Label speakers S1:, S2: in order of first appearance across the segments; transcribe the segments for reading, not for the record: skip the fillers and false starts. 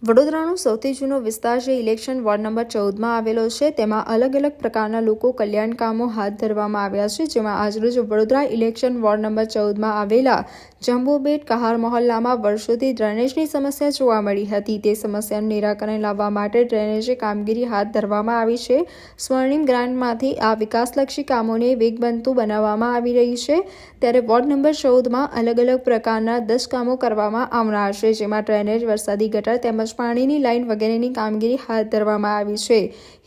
S1: વડોદરાનો સૌથી જૂનો વિસ્તાર જે ઇલેક્શન વોર્ડ નંબર 14માં આવેલો છે, તેમાં અલગ અલગ પ્રકારના લોકો કલ્યાણ કામો હાથ ધરવામાં આવ્યા છે, જેમાં આજરોજ વડોદરા ઇલેક્શન વોર્ડ નંબર 14માં આવેલા જંબુબેટ કહાર મહોલ્લામાં વર્ષોથી ડ્રેનેજની સમસ્યા જોવા મળી હતી. તે સમસ્યાનું નિરાકરણ લાવવા માટે ડ્રેનેજ કામગીરી હાથ ધરવામાં આવી છે. સ્વર્ણિમ ગ્રાન્ટમાંથી આ વિકાસલક્ષી કામોને વેગબંતુ બનાવવામાં આવી રહી છે. ત્યારે વોર્ડ નંબર 14માં અલગ અલગ પ્રકારના 10 કામો કરવામાં આવનાર છે, જેમાં ડ્રેનેજ, વરસાદી ગટર તેમજ પાણીની લાઇન વગેરેની કામગીરી હાથ ધરવામાં આવી છે.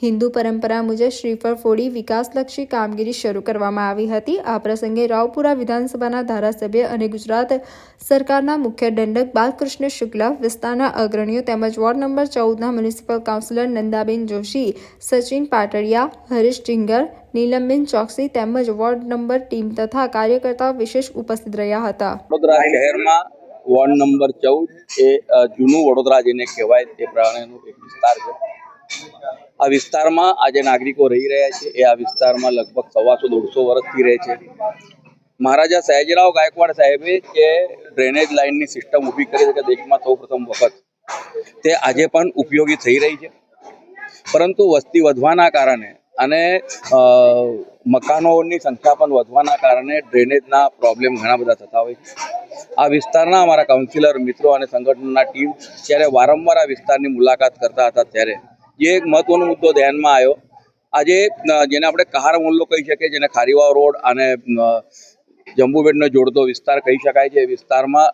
S1: હિન્દુ પરંપરા મુજબ શ્રીફળ ફોડી વિકાસલક્ષી કામગીરી શરૂ કરવામાં આવી હતી. આ પ્રસંગે રાવપુરા વિધાનસભાના ધારાસભ્ય અને ગુજરાત સરકારના મુખ્ય દંડક બાલકૃષ્ણ શુક્લ, વિસ્તારના અગ્રણીઓ તેમજ વોર્ડ નંબર 14ના મ્યુનિસિપલ કાઉન્સિલર નંદાબેન જોશી, સચિન પાટડિયા, હરીશ ઢીંગર, નીલમબેન ચોકસી તેમજ વોર્ડ નંબર ટીમ તથા કાર્યકર્તાઓ વિશેષ ઉપસ્થિત રહ્યા હતા.
S2: વડોદરા શહેરમાં વોર્ડ નંબર 14 એ જૂનું વડોદરા જેને કહેવાય તે પ્રમાણેનો એક વિસ્તાર છે. આ વિસ્તારમાં આજે નાગરિકો રહી રહ્યા છે. એ આ વિસ્તારમાં લગભગ 125-150 વર્ષથી રહે છે. મહારાજા સયાજીરાવ ગાયકવાડ સાહેબે જે ડ્રેનેજ લાઇનની સિસ્ટમ ઊભી કરી છે, દેશમાં સૌપ્રથમ વખત તે આજે પણ ઉપયોગી થઈ રહી છે. પરંતુ વસ્તી વધવાના કારણે અને મકાનોની સંખ્યા પણ વધવાના કારણે ડ્રેનેજના પ્રોબ્લેમ ઘણા બધા થતા હોય છે. આ વિસ્તારના અમારા કાઉન્સિલર મિત્રો અને સંગઠનના ટીમ જ્યારે વારંવાર આ વિસ્તારની મુલાકાત કરતા હતા, ત્યારે જે એક મહત્વનો મુદ્દો ધ્યાનમાં આવ્યો. આજે જેને આપણે કહાર મોહલ્લો કહી શકીએ, જેને ખારીવાવ રોડ અને જંબુબેટનો જોડતો વિસ્તાર કહી શકાય છે, એ વિસ્તારમાં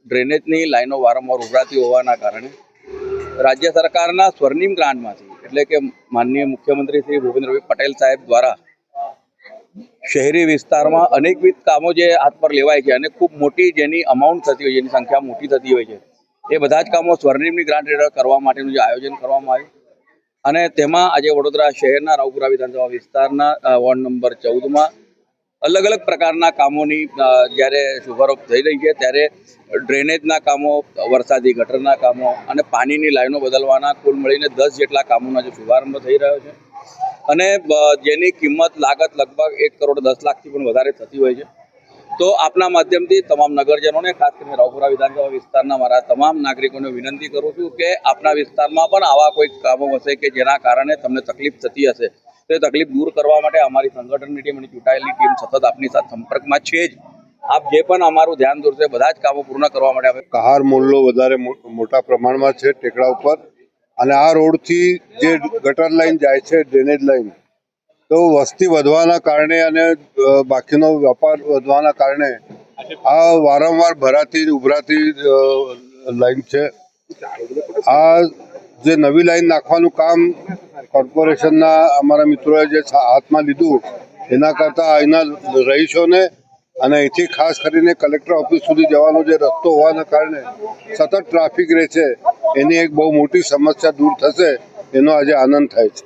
S2: ડ્રેનેજની લાઈનો વારંવાર ઉભરાતી હોવાના કારણે રાજ્ય સરકારના સ્વર્ણિમ ગ્રાન્ટમાંથી, એટલે કે માનનીય મુખ્યમંત્રી શ્રી ભૂપેન્દ્રભાઈ પટેલ સાહેબ દ્વારા શહેરી વિસ્તારમાં અનેકવિધ કામો જે હાથ પર લેવાય છે અને ખૂબ મોટી જેની અમાઉન્ટ થતી હોય, જેની સંખ્યા મોટી થતી હોય છે, એ બધા જ કામો સ્વર્ણિમની ગ્રાન્ટ હેઠળ કરવા માટેનું જે આયોજન કરવામાં આવ્યું અને તેમાં આજે વડોદરા શહેરના રાવપુરા વિધાનસભા વિસ્તારના વોર્ડ નંબર 14માં અલગ અલગ પ્રકારના કામોની જ્યારે શુભારંભ થઈ રહી છે, ત્યારે ડ્રેનેજના કામો, વરસાદી ગટરના કામો અને પાણીની લાઈનો બદલવાના કુલ મળીને 10 જેટલા કામોનો જે શુભારંભ થઈ રહ્યો છે અને જેની કિંમત લાગત લગભગ 1 કરોડ 10 લાખથી પણ વધારે થતી હોય છે. તો આપના માધ્યમથી તમામ નગરજનોને, ખાસ કરીને રાવપુરા વિધાનસભા વિસ્તારના મારા તમામ નાગરિકોને વિનંતી કરું છું કે આપના વિસ્તારમાં પણ આવા કોઈ કામો હશે કે જેના કારણે તમને તકલીફ થતી હશે, તો એ તકલીફ દૂર કરવા માટે અમારી સંગઠનની ટીમ અને ચૂંટાયેલી ટીમ સતત આપની સાથે સંપર્કમાં છે જ. આપ જે પણ અમારું ધ્યાન દોરશે, બધા જ કામો પૂર્ણ કરવા માટે અમે
S3: કહાર મોહલ્લો વધારે મોટા પ્રમાણમાં છે ટેકરા ઉપર, અને આ રોડથી જે ગટર લાઈન જાય છે, ડ્રેનેજ લાઈન, તો વસ્તી વધવાના કારણે અને બાકીનો વેપાર વધવાના કારણે આ વારંવાર ભરાતી ઉભરાતી લાઈન છે. આ જે નવી લાઈન નાખવાનું કામ કોર્પોરેશનના અમારા મિત્રોએ જે હાથમાં લીધું, એના કરતાં અહીંના રહીશોને અને અહીંથી ખાસ કરીને કલેક્ટર ઓફિસ સુધી જવાનો જે રસ્તો હોવાના કારણે સતત ટ્રાફિક રહે છે, એની એક બહુ મોટી સમસ્યા દૂર થશે, એનો આજે આનંદ થાય છે.